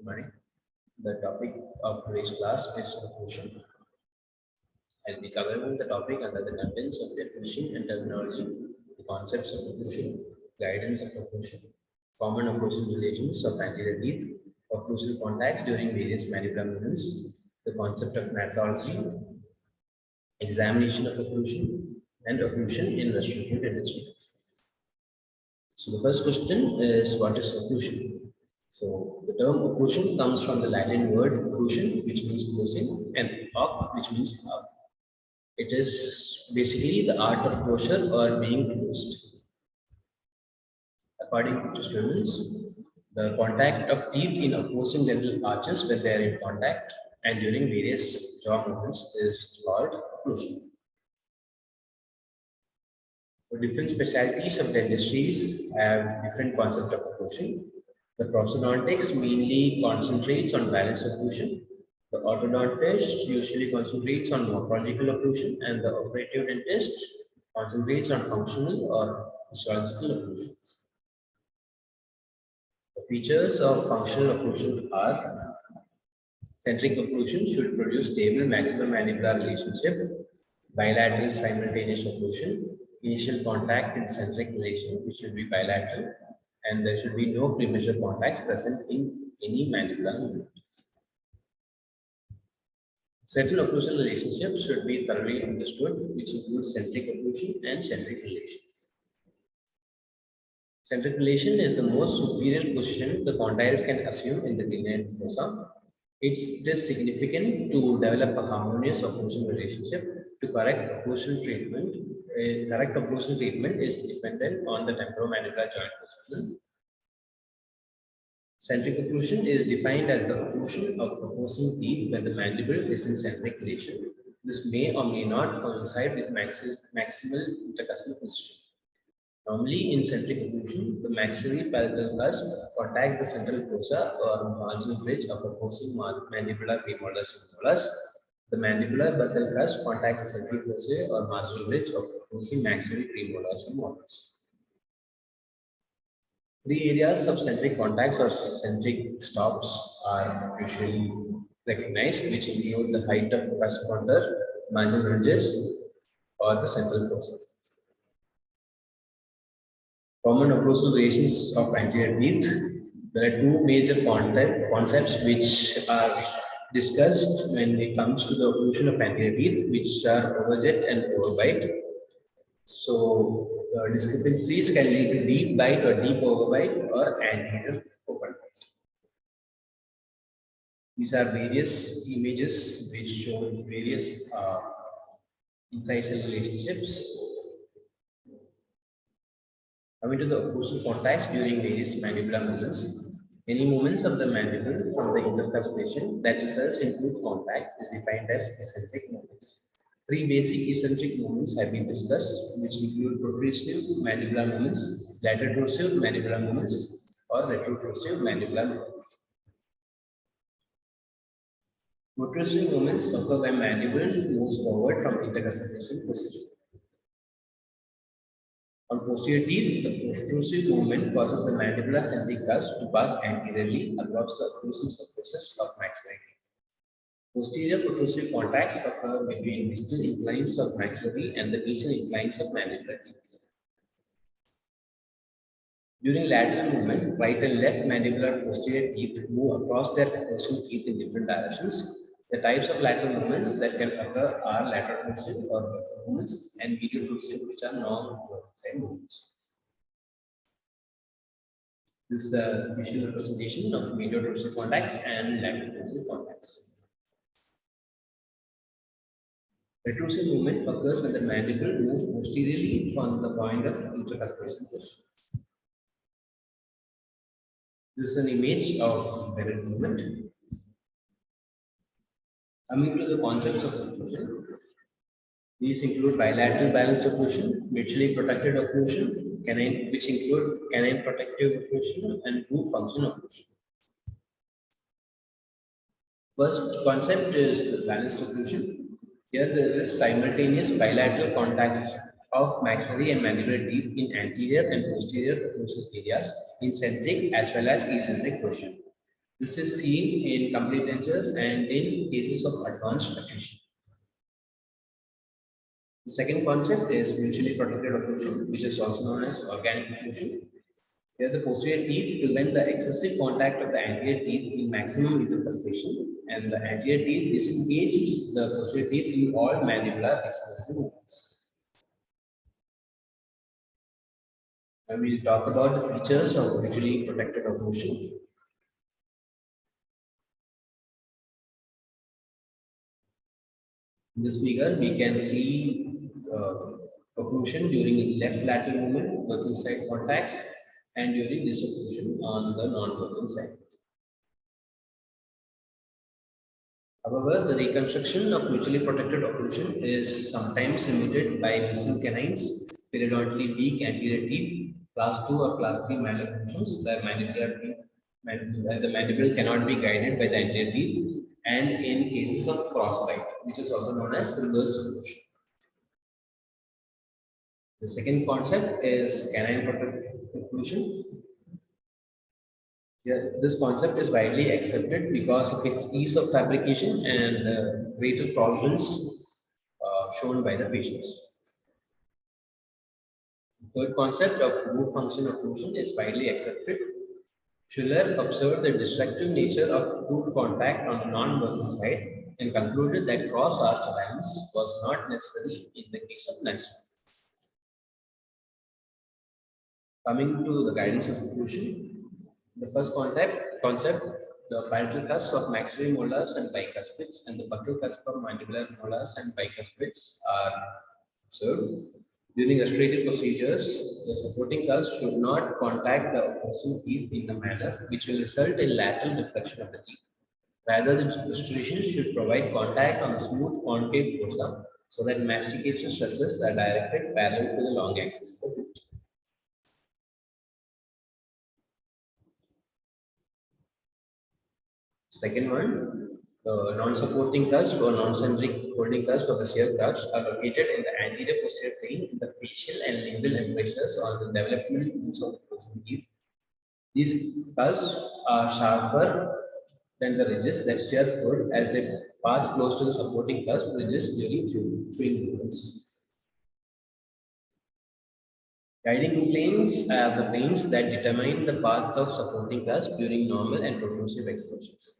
Good morning. The topic of today's class is occlusion. I'll be covering the topic under the contents of definition and terminology, the concepts of occlusion, guidance of occlusion, common occlusal relations of anterior teeth, occlusal contacts during various mandibular movements, the concept of pathology, examination of occlusion, and occlusion in restorative dentistry. So the first question is, what is occlusion? So the term occlusion comes from the Latin word occlusion, which means closing, and oc, which means up. It is basically the art of closure or being closed. According to students, the contact of teeth in opposing dental arches when they are in contact and during various jaw movements is called occlusion. So different specialties of dentistry have different concept of occlusion. The prosthodontics mainly concentrates on balanced occlusion. The orthodontist usually concentrates on morphological occlusion, and the operative dentist concentrates on functional or histological occlusion. The features of functional occlusion are: centric occlusion should produce stable maxillomandibular relationship, bilateral simultaneous occlusion, initial contact in centric relation, which should be bilateral, and there should be no premature contacts present in any mandibular movement. Certain occlusal relationships should be thoroughly understood, which includes centric occlusion and centric relation. Centric relation is the most superior position the condyles can assume in the gradient fossa. It is significant to develop a harmonious occlusal relationship. To correct occlusal treatment, correct occlusal treatment is dependent on the temporomandibular joint position. Centric occlusion is defined as the occlusion of opposing teeth when the mandible is in centric relation. This may or may not coincide with maximal intercuspal position. Normally, in centric occlusion, the maxillary palatal cusp contact the central fossa or marginal ridge of opposing mandibular premolars and molars. The mandibular buccal cusp contacts the central fossa or marginal ridge of opposing maxillary premolars and molars. Three areas of centric contacts or centric stops are usually recognized, which include the height of cusp contour, marginal ridges, or the central fossa. Common occlusal relations of anterior teeth. There are two major concepts which are discussed when it comes to the occlusion of anterior teeth, which are overjet and overbite. So discrepancies can lead to deep bite or deep overbite or anterior open bite. These are various images which show various incisal relationships. Coming to the occlusal contacts during various mandibular movements. Any movements of the mandible from the intercuspation that results in tooth contact is defined as eccentric movements. Three basic eccentric movements have been discussed, which include protrusive mandibular movements, laterotrusive mandibular movements, or retrotrusive mandibular movements. Protrusive movements occur when mandible moves forward from intercuspation position. On posterior teeth, the protrusive movement causes the mandibular centric cusp to pass anteriorly across the occlusal surfaces of maxillary teeth. Posterior protrusive contacts occur between distal inclines of maxillary and the distal inclines of mandibular teeth. During lateral movement, right and left mandibular posterior teeth move across their opposing teeth in different directions. The types of lateral movements that can occur are laterotrusive or buccal movements and mediotrusive, which are non-side movements. This is a visual representation of mediotrusive contacts and laterotrusive contacts. Retrusive movement occurs when the mandible moves posteriorly from the point of intercuspation position. This is an image of buried movement. Coming to the concepts of occlusion, these include bilateral balanced occlusion, mutually protected occlusion, which include canine protective occlusion, and root function occlusion. First concept is the balanced occlusion. Here there is simultaneous bilateral contact of maxillary and mandibular teeth in anterior and posterior occlusal areas in centric as well as eccentric position. This is seen in complete dentures and in cases of advanced occlusion. The second concept is mutually protected occlusion, which is also known as organic occlusion. Here, the posterior teeth prevent the excessive contact of the anterior teeth in maximum interpretation, and the anterior teeth disengages the posterior teeth in all mandibular exposure movements. Now, we'll talk about the features of mutually protected occlusion. In this figure, we can see occlusion during left lateral movement, working side contacts, and during disocclusion on the non-working side. However, the reconstruction of mutually protected occlusion is sometimes limited by missing canines, periodontally weak anterior teeth, class 2 or class 3 malocclusions, where the mandible cannot be guided by the anterior teeth, and in cases of crossbite, which is also known as reverse occlusion. The second concept is canine protected occlusion. Here, this concept is widely accepted because of its ease of fabrication and greater tolerance shown by the patients. The third concept of root function occlusion is widely accepted. Schiller observed the destructive nature of root contact on the non-working side and concluded that cross-arch balance was not necessary in the case of Nansen. Coming to the guidance of occlusion, the first concept, the parietal cusp of maxillary molars and bicuspids and the buccal cusp of mandibular molars and bicuspids are observed. During restorative procedures, the supporting cusp should not contact the opposing teeth in a manner which will result in lateral deflection of the teeth. Rather, the restoration should provide contact on the smooth concave fossa so that mastication stresses are directed parallel to the long axis of the tooth. Second one, the non-supporting cusp or non-centric holding cusp of the shear cusp are located in the anterior posterior plane in the facial and lingual embrasures on the developmental roots of the opposing teeth. These cusps are sharper than the ridges that shear foot as they pass close to the supporting cusp ridges during chewing movements. Guiding planes are the planes that determine the path of supporting cusp during normal and protrusive excursions.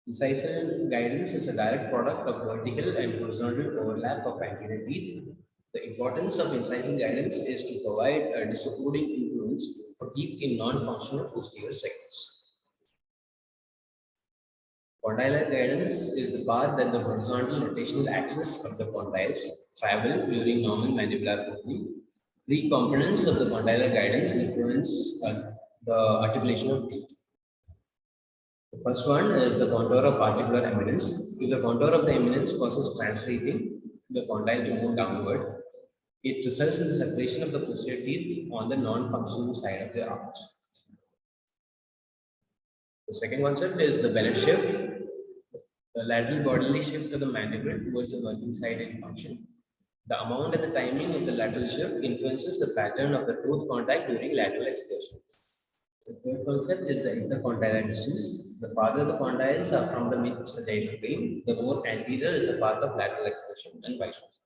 Incisor guidance is a direct product of vertical and horizontal overlap of anterior teeth. The importance of incisor guidance is to provide a disoccluding influence for teeth in non-functional posterior segments. Condylar guidance is the path that the horizontal rotational axis of the condyles travel during normal mandibular opening. Three components of the condylar guidance influence the articulation of teeth. The first one is the contour of articular eminence. If the contour of the eminence causes translating the condyle to move downward, it results in the separation of the posterior teeth on the non-functional side of the arch. The second concept is the Bennett shift, the lateral bodily shift of the mandible towards the working side in function. The amount and the timing of the lateral shift influences the pattern of the tooth contact during lateral excursion. The third concept is the intercondylar distance. The farther the condyles are from the mid-sagittal plane, the more anterior is the path of lateral excursion and vice versa.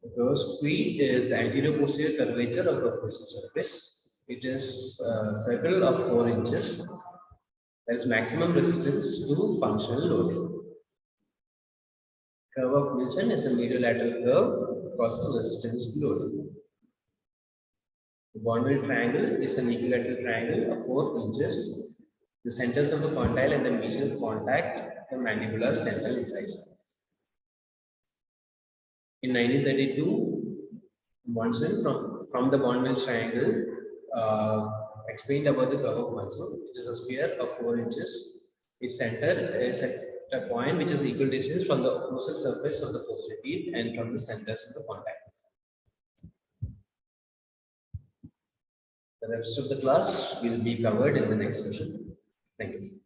The first P is the anterior posterior curvature of the occlusal surface. It is a circle of 4 inches. There is maximum resistance to functional load. Curve of Wilson is a mediolateral curve, causes resistance to load. The Bonneville triangle is an equilateral triangle of 4 inches. The centers of the condyle and the mesial contact the mandibular central incisor. In 1932, Monson from the Bonneville triangle explained about the curve of Monson. It is a sphere of 4 inches. Its center is at a point which is equal distance from the occlusal surface of the posterior teeth and from the centers of the contact. The rest of the class will be covered in the next session. Thank you.